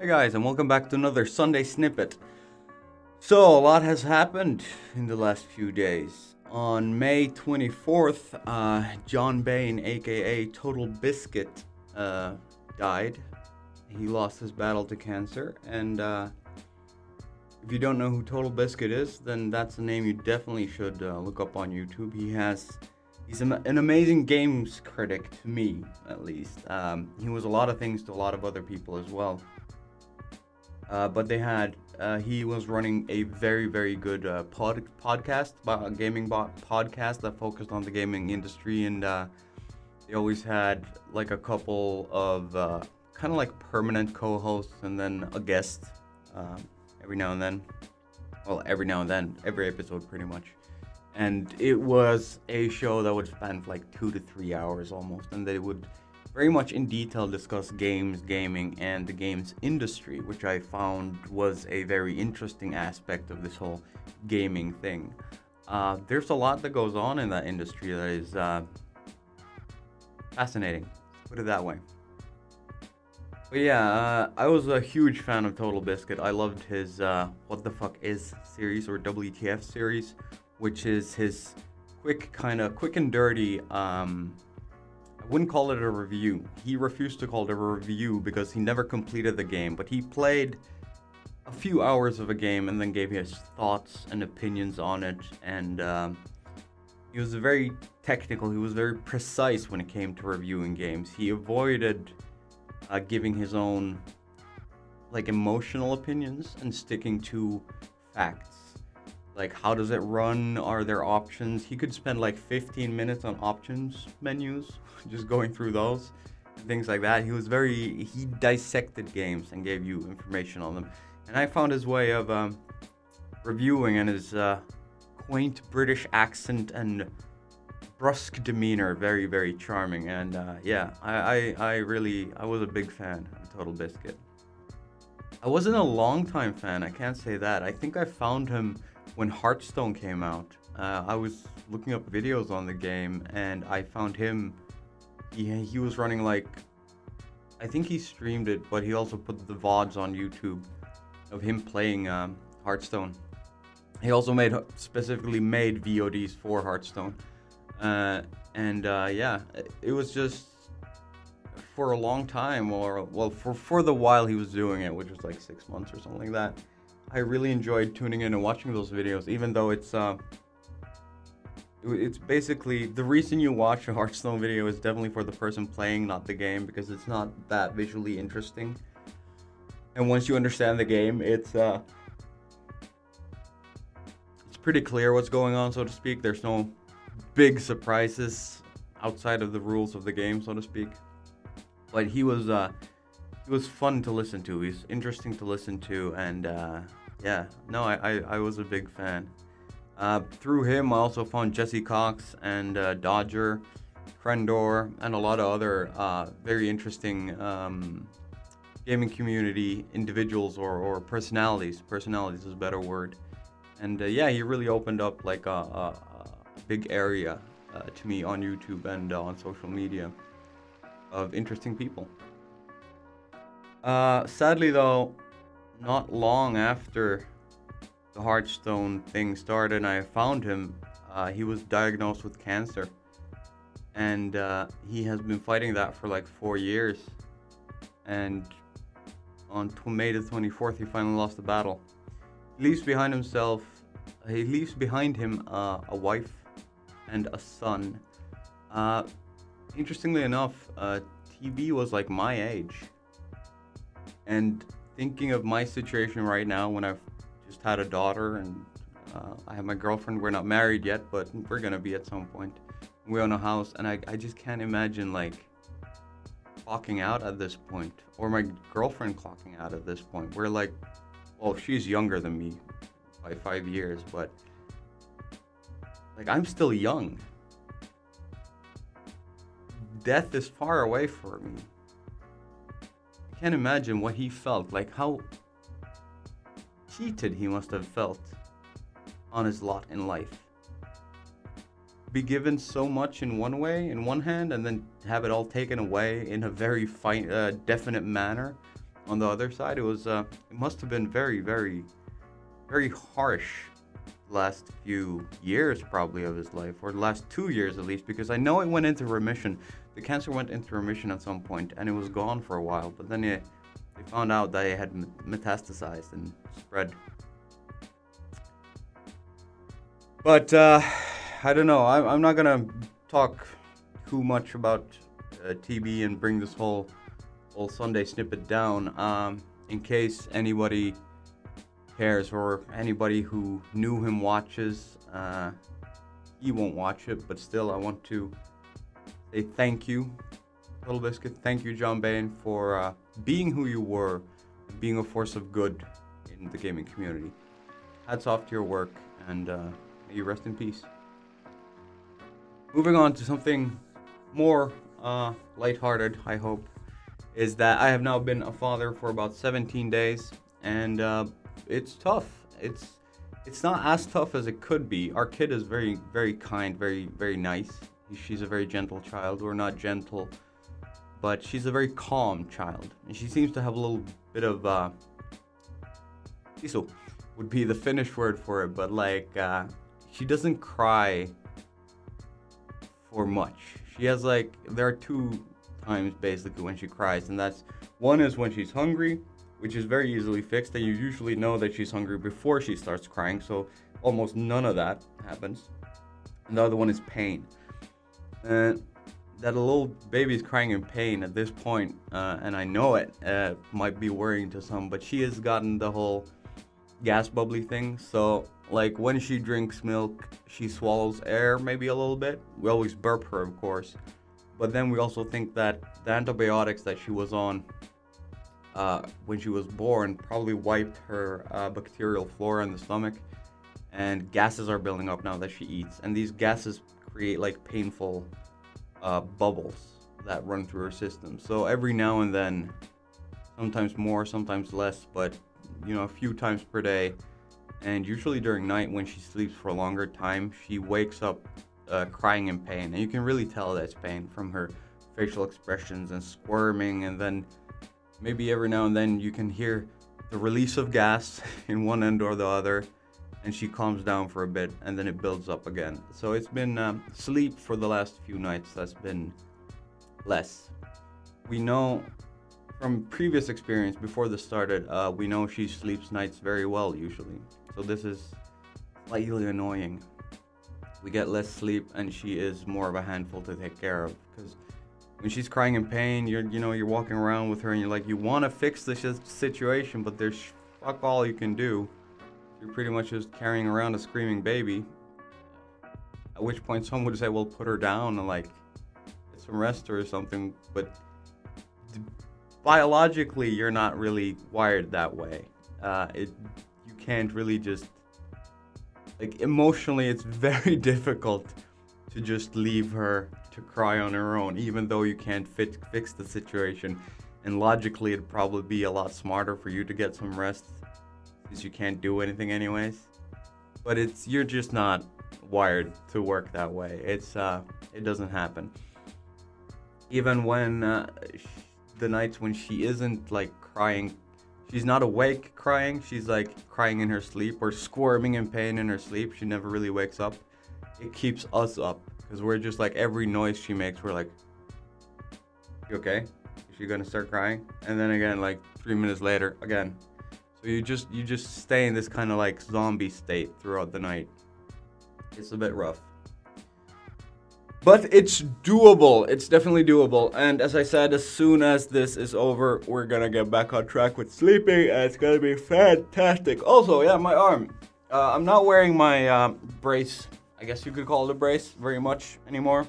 Hey guys, and welcome back to another Sunday Snippet. So, a lot has happened in the last few days. On May 24th, John Bain, aka Total Biscuit, died. He lost his battle to cancer, and if you don't know who Total Biscuit is, then that's a name you definitely should look up on YouTube. He's an amazing games critic to me, at least. He was a lot of things to a lot of other people as well. But he was running a very, very good podcast, podcast that focused on the gaming industry, and they always had like a couple of kind of like permanent co-hosts and then a guest every now and then. Well, every now and then, every episode pretty much. And it was a show that would span like 2 to 3 hours almost, and they would very much in detail discuss games, gaming, and the games industry, which I found was a very interesting aspect of this whole gaming thing. There's a lot that goes on in that industry that is fascinating, put it that way. But yeah, I was a huge fan of Total Biscuit. I loved his What the Fuck Is series, or WTF series, which is his quick and dirty, I wouldn't call it a review. He refused to call it a review because he never completed the game, but he played a few hours of a game and then gave his thoughts and opinions on it. And he was very technical. He was very precise when it came to reviewing games. He avoided giving his own like emotional opinions and sticking to facts. Like, how does it run? Are there options? He could spend like 15 minutes on options menus, just going through those and things like that. He dissected games and gave you information on them. And I found his way of reviewing and his quaint British accent and brusque demeanor very, very charming. And yeah, I was a big fan of Total Biscuit. I wasn't a long-time fan, I can't say that. I think I found him when Hearthstone came out. I was looking up videos on the game and I found him. He was running like, I think he streamed it, but he also put the VODs on YouTube of him playing Hearthstone. He also specifically made VODs for Hearthstone. Yeah, it was just for a long time, for the while he was doing it, which was like 6 months or something like that. I really enjoyed tuning in and watching those videos, even though it's basically the reason you watch a Hearthstone video is definitely for the person playing, not the game, because it's not that visually interesting. And once you understand the game, it's pretty clear what's going on, so to speak. There's no big surprises outside of the rules of the game, so to speak. But he was fun to listen to. He's interesting to listen to, and yeah, no, I was a big fan. Through him, I also found Jesse Cox and Dodger, Krendor, and a lot of other very interesting gaming community individuals or personalities. Personalities is a better word. And yeah, he really opened up like a big area to me on YouTube and on social media of interesting people. Sadly though, not long after the Hearthstone thing started and I found him, he was diagnosed with cancer. And he has been fighting that for like 4 years. And on May the 24th, he finally lost the battle. He leaves behind him a wife and a son. Interestingly enough, TB was like my age. And thinking of my situation right now, when I've just had a daughter and I have my girlfriend, we're not married yet, but we're gonna be at some point. We own a house, and I just can't imagine like clocking out at this point, or my girlfriend clocking out at this point. We're like, well, she's younger than me by 5 years, but like I'm still young. Death is far away for me. I can't imagine what he felt, like how cheated he must have felt on his lot in life. Be given so much in one way, in one hand, and then have it all taken away in a very definite manner on the other side. It must have been very, very, very harsh last few years probably of his life, or the last 2 years at least, because I know it went into remission. The cancer went into remission at some point, and it was gone for a while, but then they found out that it had metastasized and spread. But I don't know. I'm not gonna talk too much about TB and bring this whole Sunday snippet down. In case anybody cares, or anybody who knew him watches, he won't watch it, but still I want to say thank you, Little Biscuit. Thank you, John Bain, for being who you were and being a force of good in the gaming community. Hats off to your work, and may you rest in peace. Moving on to something more lighthearted, I hope, is that I have now been a father for about 17 days, and it's tough. It's not as tough as it could be. Our kid is very, very kind, very, very nice. She's a very gentle child. We're not gentle, but she's a very calm child, and she seems to have a little bit of Cecil would be the Finnish word for it, but like she doesn't cry for much. She has there are two times basically when she cries, and that's one is when she's hungry, which is very easily fixed, and you usually know that she's hungry before she starts crying, so almost none of that happens. And the other one is pain. And that a little baby's crying in pain at this point, and I know it might be worrying to some, but she has gotten the whole gas bubbly thing. So like when she drinks milk, she swallows air maybe a little bit. We always burp her, of course, but then we also think that the antibiotics that she was on when she was born probably wiped her bacterial flora in the stomach, and gases are building up now that she eats, and these gases create like painful bubbles that run through her system. So every now and then, sometimes more, sometimes less, but a few times per day, and usually during night when she sleeps for a longer time, she wakes up crying in pain, and you can really tell that's pain from her facial expressions and squirming, and then maybe every now and then you can hear the release of gas in one end or the other, and she calms down for a bit, and then it builds up again. So it's been sleep for the last few nights that's been less. We know from previous experience before this started, we know she sleeps nights very well usually. So this is slightly annoying. We get less sleep, and she is more of a handful to take care of, because when she's crying in pain, you're walking around with her, and you're like, you want to fix this situation, but there's fuck all you can do. You're pretty much just carrying around a screaming baby. At which point some would say, well, put her down and get some rest or something. But biologically, you're not really wired that way. You can't really just, emotionally, it's very difficult to just leave her to cry on her own, even though you can't fix the situation. And logically, it'd probably be a lot smarter for you to get some rest, because you can't do anything anyways. But you're just not wired to work that way. It doesn't happen. Even when the nights when she isn't crying, she's not awake crying, she's crying in her sleep or squirming in pain in her sleep, she never really wakes up. It keeps us up, because we're just every noise she makes, we're like, you okay? Is she gonna start crying? And then again, 3 minutes later, again. So you just stay in this kind of zombie state throughout the night. It's a bit rough. But it's doable. It's definitely doable. And as I said, as soon as this is over, we're gonna get back on track with sleeping, and it's gonna be fantastic. Also, yeah, my arm. I'm not wearing my brace. I guess you could call it a brace very much anymore.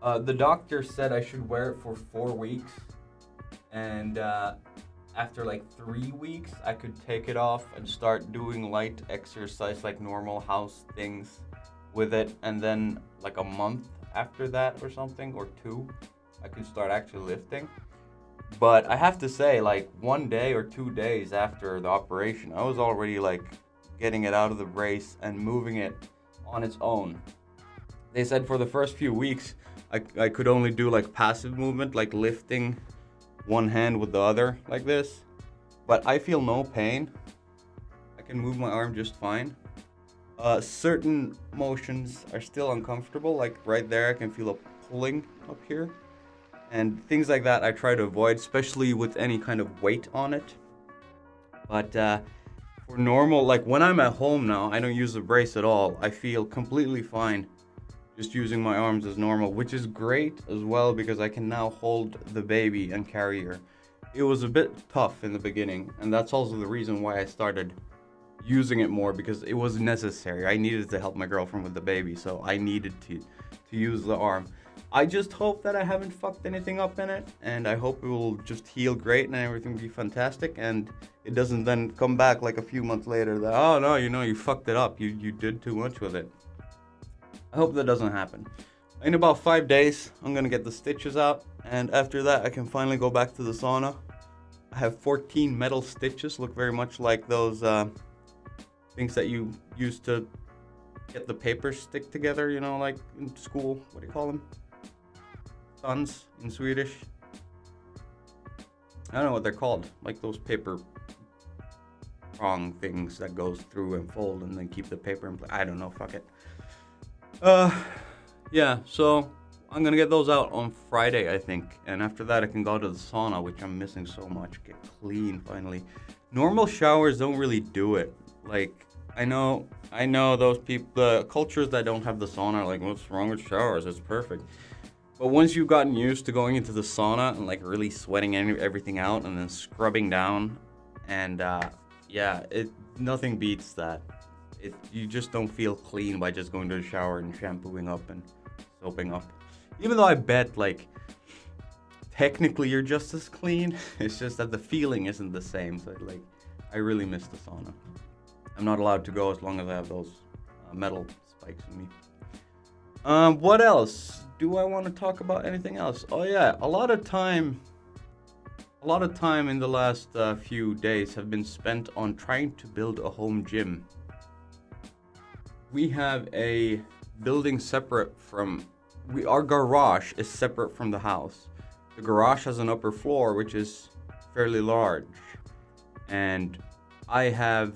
The doctor said I should wear it for 4 weeks, and after 3 weeks, I could take it off and start doing light exercise, normal house things with it. And then a month after that or something, or 2, I could start actually lifting. But I have to say, 1 day or 2 days after the operation, I was already getting it out of the brace and moving it on its own. They said for the first few weeks, I could only do passive movement, lifting one hand with the other like this, but I feel no pain. I can move my arm just fine. Certain motions are still uncomfortable, like right there I can feel a pulling up here. And things like that I try to avoid, especially with any kind of weight on it. But for normal, like when I'm at home now, I don't use the brace at all. I feel completely fine just using my arms as normal, which is great as well because I can now hold the baby and carry her. It was a bit tough in the beginning, and that's also the reason why I started using it more, because it was necessary. I needed to help my girlfriend with the baby, so I needed to use the arm. I just hope that I haven't fucked anything up in it, and I hope it will just heal great and everything will be fantastic, and it doesn't then come back like a few months later that, oh no, you fucked it up, you did too much with it. I hope that doesn't happen. In about 5 days, I'm gonna get the stitches out, and after that I can finally go back to the sauna. I have 14 metal stitches, look very much like those things that you use to get the paper stick together, like in school. What do you call them? Sons in Swedish. I don't know what they're called. Like those paper prong things that goes through and fold and then keep the paper in place. I don't know, fuck it. Yeah, so I'm gonna get those out on Friday, I think. And after that I can go to the sauna, which I'm missing so much. Get clean finally. Normal showers don't really do it. Like, I know those people, the cultures that don't have the sauna are like, what's wrong with showers? It's perfect. But once you've gotten used to going into the sauna and like really sweating everything out and then scrubbing down, and nothing beats that. You just don't feel clean by just going to the shower and shampooing up and soaping up. Even though I bet like technically you're just as clean, it's just that the feeling isn't the same. So like, I really miss the sauna. I'm not allowed to go as long as I have those metal spikes in me. What else? Do I want to talk about anything else? Oh yeah, a lot of time in the last few days have been spent on trying to build a home gym. We have a building separate from, our garage is separate from the house. The garage has an upper floor which is fairly large, and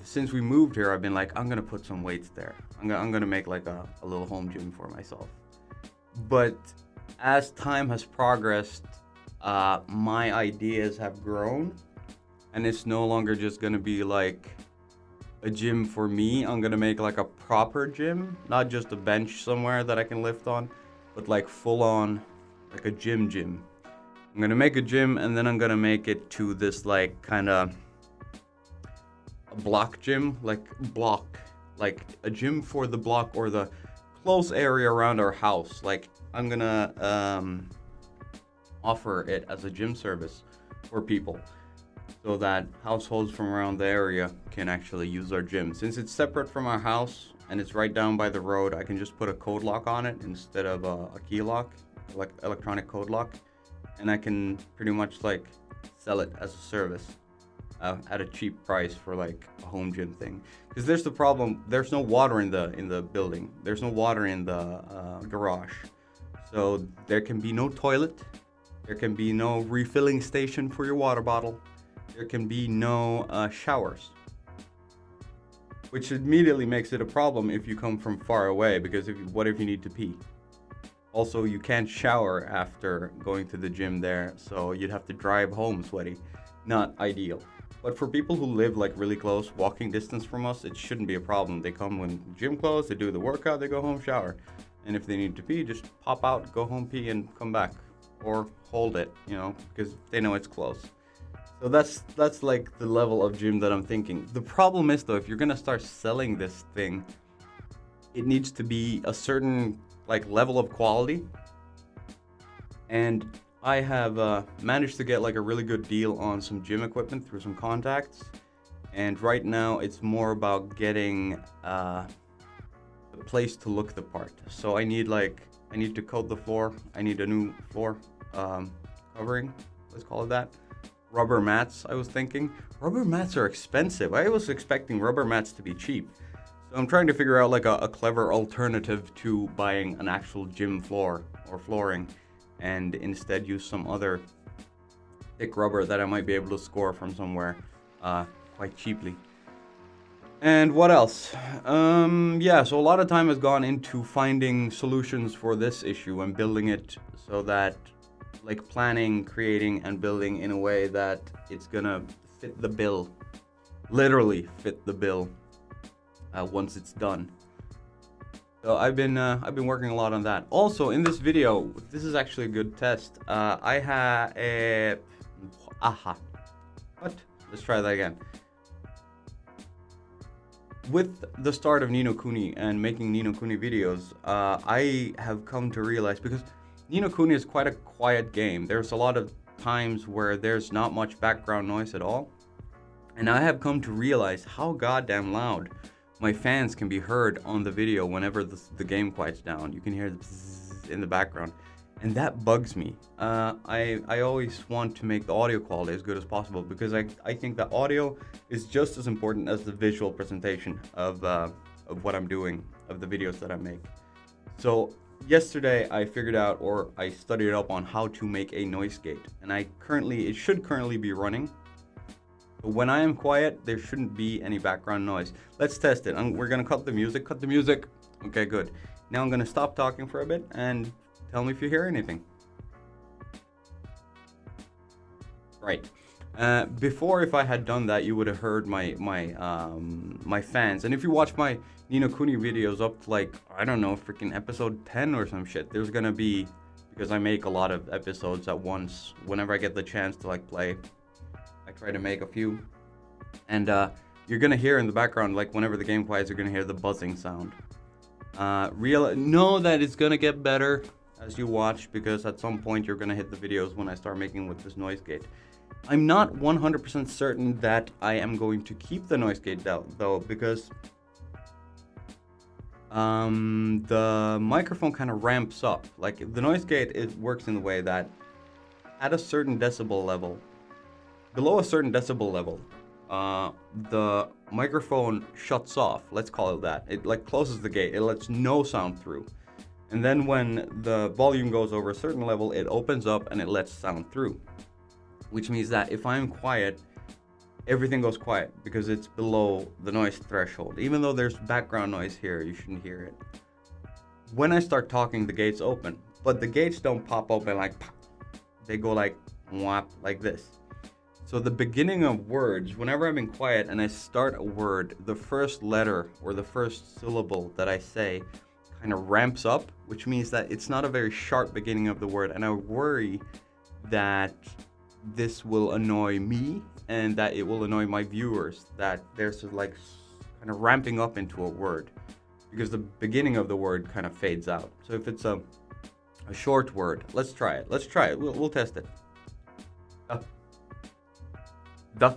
since we moved here, I've been like, I'm gonna put some weights there. I'm gonna make like a little home gym for myself. But as time has progressed, my ideas have grown, and it's no longer just gonna be like a gym for me. I'm gonna make like a proper gym, not just a bench somewhere that I can lift on, but like full on, like a gym. I'm gonna make a gym, and then I'm gonna make it to this like kind of a block gym, like a gym for the block or the close area around our house. Like, I'm gonna offer it as a gym service for people so that households from around the area can actually use our gym. Since it's separate from our house and it's right down by the road, I can just put a code lock on it instead of a key lock, like electronic code lock, and I can pretty much like sell it as a service at a cheap price for like a home gym thing. Because there's the problem, there's no water in the building. There's no water in the garage. So there can be no toilet. There can be no refilling station for your water bottle. There can be no showers. Which immediately makes it a problem if you come from far away, because what if you need to pee? Also, you can't shower after going to the gym there, so you'd have to drive home sweaty. Not ideal. But for people who live like really close, walking distance from us, it shouldn't be a problem. They come when gym closed, they do the workout, they go home, shower. And if they need to pee, just pop out, go home, pee, and come back. Or hold it, because they know it's close. So that's like the level of gym that I'm thinking. The problem is though, if you're gonna start selling this thing, it needs to be a certain like level of quality. And I have managed to get like a really good deal on some gym equipment through some contacts, and right now it's more about getting the place to look the part. So I need to coat the floor. I need a new floor covering, let's call it that. Rubber mats, I was thinking. Rubber mats are expensive. I was expecting rubber mats to be cheap. So I'm trying to figure out like a clever alternative to buying an actual gym floor or flooring, and instead use some other thick rubber that I might be able to score from somewhere quite cheaply. And what else? Yeah, so a lot of time has gone into finding solutions for this issue and building it so that, like, planning, creating, and building in a way that it's gonna fit the bill, literally fit the bill once it's done. So I've been working a lot on that. Also, in this video, this is actually a good test. I had a what? Let's try that again. With the start of Ni no Kuni and making Ni no Kuni videos, I have come to realize, because Ni no Kuni is quite a quiet game. There's a lot of times where there's not much background noise at all. And I have come to realize how goddamn loud my fans can be heard on the video whenever the game quiets down. You can hear the bzzz in the background. And that bugs me. I always want to make the audio quality as good as possible, because I think the audio is just as important as the visual presentation of what I'm doing, of the videos that I make. So yesterday I figured out, or I studied up on how to make a noise gate, and it should currently be running. But when I am quiet, there shouldn't be any background noise. Let's test it. We're gonna cut the music. Okay, good. Now I'm gonna stop talking for a bit and tell me if you hear anything. Right. Before, if I had done that, you would have heard my fans. And if you watch my Ni no Kuni videos up to, like, I don't know, freaking episode 10 or some shit, there's gonna be, because I make a lot of episodes at once. Whenever I get the chance to, like, play, I try to make a few. And you're gonna hear in the background, like, whenever the game quiets, you're gonna hear the buzzing sound. Know that it's gonna get better as you watch, because at some point you're gonna hit the videos when I start making with this noise gate. I'm not 100% certain that I am going to keep the noise gate though, because the microphone kind of ramps up. Like, the noise gate, it works in the way that at a certain decibel level, below a certain decibel level, the microphone shuts off. Let's call it that. It, like, closes the gate. It lets no sound through. And then when the volume goes over a certain level, it opens up and it lets sound through. Which means that if I'm quiet, everything goes quiet, because it's below the noise threshold. Even though there's background noise here, you shouldn't hear it. When I start talking, the gates open. But the gates don't pop open like pop. They go like whap, like this. So the beginning of words, whenever I'm in quiet and I start a word, the first letter or the first syllable that I say kind of ramps up, which means that it's not a very sharp beginning of the word. And I worry that this will annoy me and that it will annoy my viewers, that there's like kind of ramping up into a word, because the beginning of the word kind of fades out. So if it's a short word, let's try it. We'll test it. The.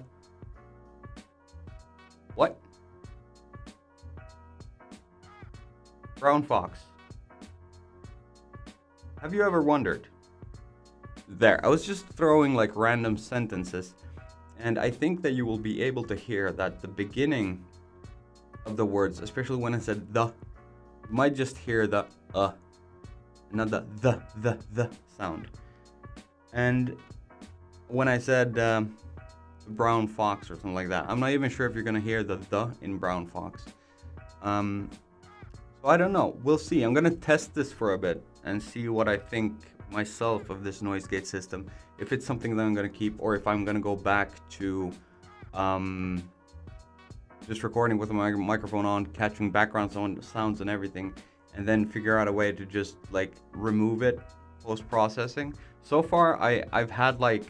What? Brown fox. Have you ever wondered? There, I was just throwing like random sentences, and I think that you will be able to hear that the beginning of the words, especially when I said the, you might just hear the not the sound. And when I said brown fox or something like that, I'm not even sure if you're gonna hear the in brown fox. So I don't know. We'll see. I'm gonna test this for a bit and see what I think myself of this noise gate system. If it's something that I'm gonna keep, or if I'm gonna go back to just recording with my microphone on, catching background sounds and everything, and then figure out a way to just like remove it post-processing. So far, I've had like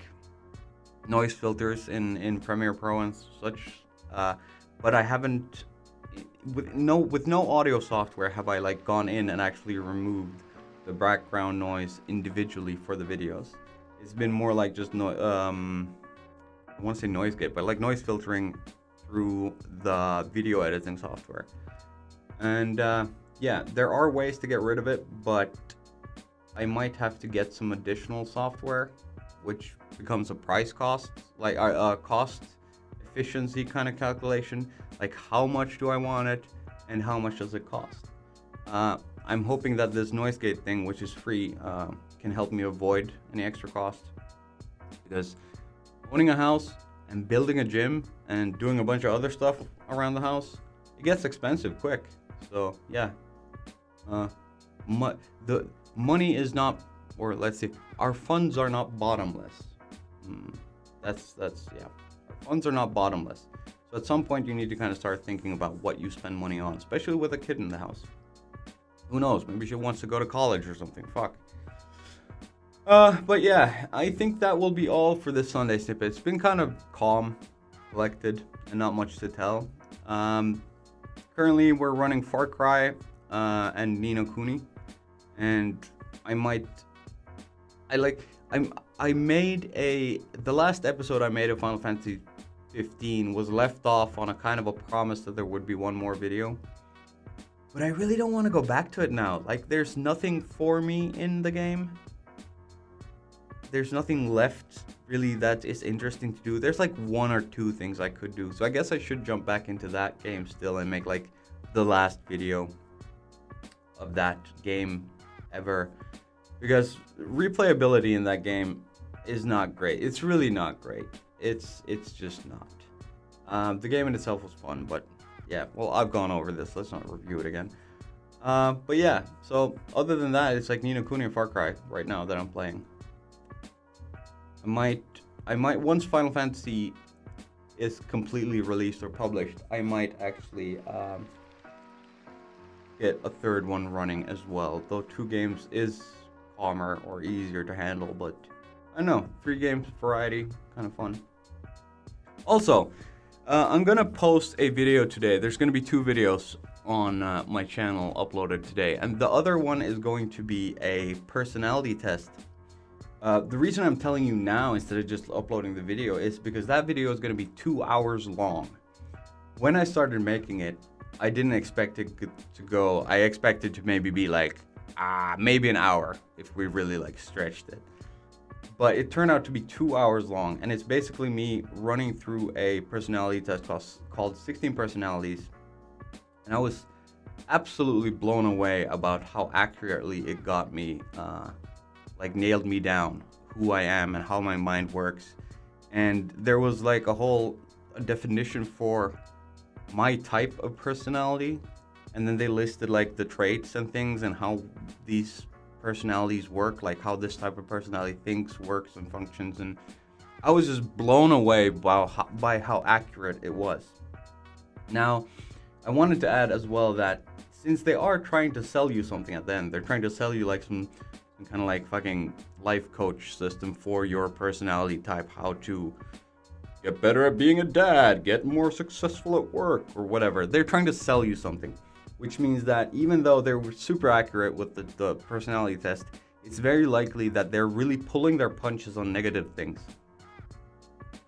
noise filters in Premiere Pro and such, but I haven't, with no audio software have I like gone in and actually removed the background noise individually for the videos. It's been more like just I want to say noise gate, but like noise filtering through the video editing software. And yeah, there are ways to get rid of it, but I might have to get some additional software, which becomes a price cost, like a cost efficiency kind of calculation. Like, how much do I want it and how much does it cost? I'm hoping that this noise gate thing, which is free, can help me avoid any extra cost, because owning a house and building a gym and doing a bunch of other stuff around the house, it gets expensive quick. So yeah, the money is not, or let's see, our funds are not bottomless. That's yeah. Our funds are not bottomless. So at some point you need to kind of start thinking about what you spend money on, especially with a kid in the house. Who knows? Maybe she wants to go to college or something. Fuck. But yeah, I think that will be all for this Sunday snippet. It's been kind of calm, collected, and not much to tell. Currently, we're running Far Cry and Ni no Kuni, and the last episode I made of Final Fantasy 15 was left off on a kind of a promise that there would be one more video. But I really don't want to go back to it now. Like, there's nothing for me in the game. There's nothing left really that is interesting to do. There's like one or two things I could do. So I guess I should jump back into that game still and make like the last video of that game ever. Because replayability in that game is not great. It's really not great. It's just not. The game in itself was fun, but yeah, well, I've gone over this. Let's not review it again. But yeah, so other than that, it's like Ni no Kuni and Far Cry right now that I'm playing. I might once Final Fantasy is completely released or published, I might actually get a third one running as well. Though 2 games is calmer or easier to handle, but I don't know, 3 games variety, kind of fun. Also, I'm gonna post a video today. There's gonna be 2 videos on my channel uploaded today, and the other one is going to be a personality test. The reason I'm telling you now instead of just uploading the video is because that video is going to be 2 hours long. When I started making it, I didn't expect it to go. I expected to maybe be like, maybe an hour if we really like stretched it. But it turned out to be 2 hours long, and it's basically me running through a personality test called 16 Personalities. And I was absolutely blown away about how accurately it got me, nailed me down, who I am and how my mind works. And there was like a whole definition for my type of personality, and then they listed like the traits and things and how these personalities work, like how this type of personality thinks, works, and functions. And I was just blown away by how accurate it was. Now, I wanted to add as well that since they are trying to sell you something at the end, they're trying to sell you like some kind of like fucking life coach system for your personality type, how to get better at being a dad, get more successful at work, or whatever. They're trying to sell you something, which means that even though they were super accurate with the personality test, it's very likely that they're really pulling their punches on negative things.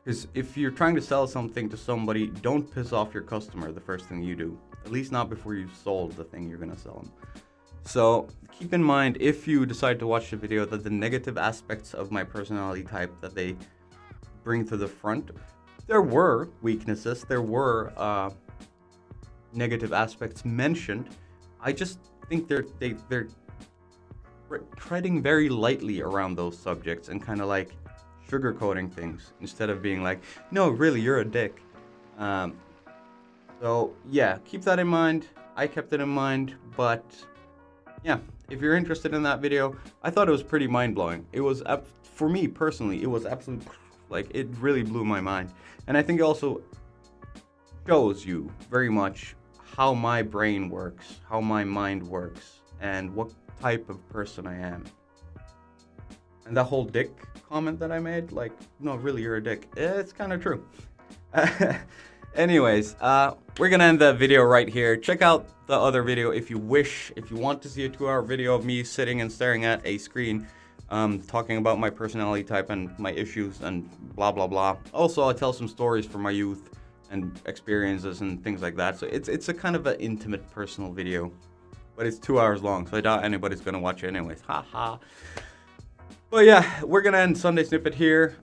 Because if you're trying to sell something to somebody, don't piss off your customer the first thing you do. At least not before you've sold the thing you're going to sell them. So keep in mind, if you decide to watch the video, that the negative aspects of my personality type that they bring to the front, there were weaknesses, there were negative aspects mentioned. I just think they're treading very lightly around those subjects and kind of like sugarcoating things instead of being like, no, really, you're a dick. So yeah, keep that in mind. I kept it in mind, but yeah, if you're interested in that video, I thought it was pretty mind-blowing. It was, for me personally, it was absolutely, like, it really blew my mind. And I think it also shows you very much how my brain works, how my mind works, and what type of person I am. And that whole dick comment that I made, like, no, really, you're a dick. It's kind of true. Anyways, we're gonna end the video right here. Check out the other video if you wish. If you want to see a 2-hour video of me sitting and staring at a screen, talking about my personality type and my issues and blah blah blah. Also, I'll tell some stories from my youth and experiences and things like that. So it's a kind of an intimate, personal video, but it's 2 hours long, so I doubt anybody's gonna watch it anyways. Haha. But yeah, we're gonna end Sunday Snippet here.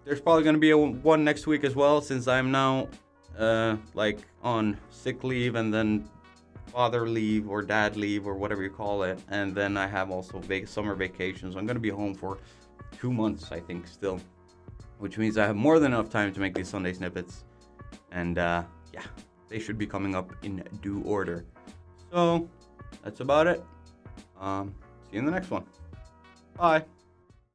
There's probably going to be one next week as well, since I'm now like on sick leave and then father leave or dad leave or whatever you call it. And then I have also summer vacations. I'm going to be home for 2 months, I think, still. which means I have more than enough time to make these Sunday snippets. And yeah, they should be coming up in due order. So that's about it. See you in the next one. Bye.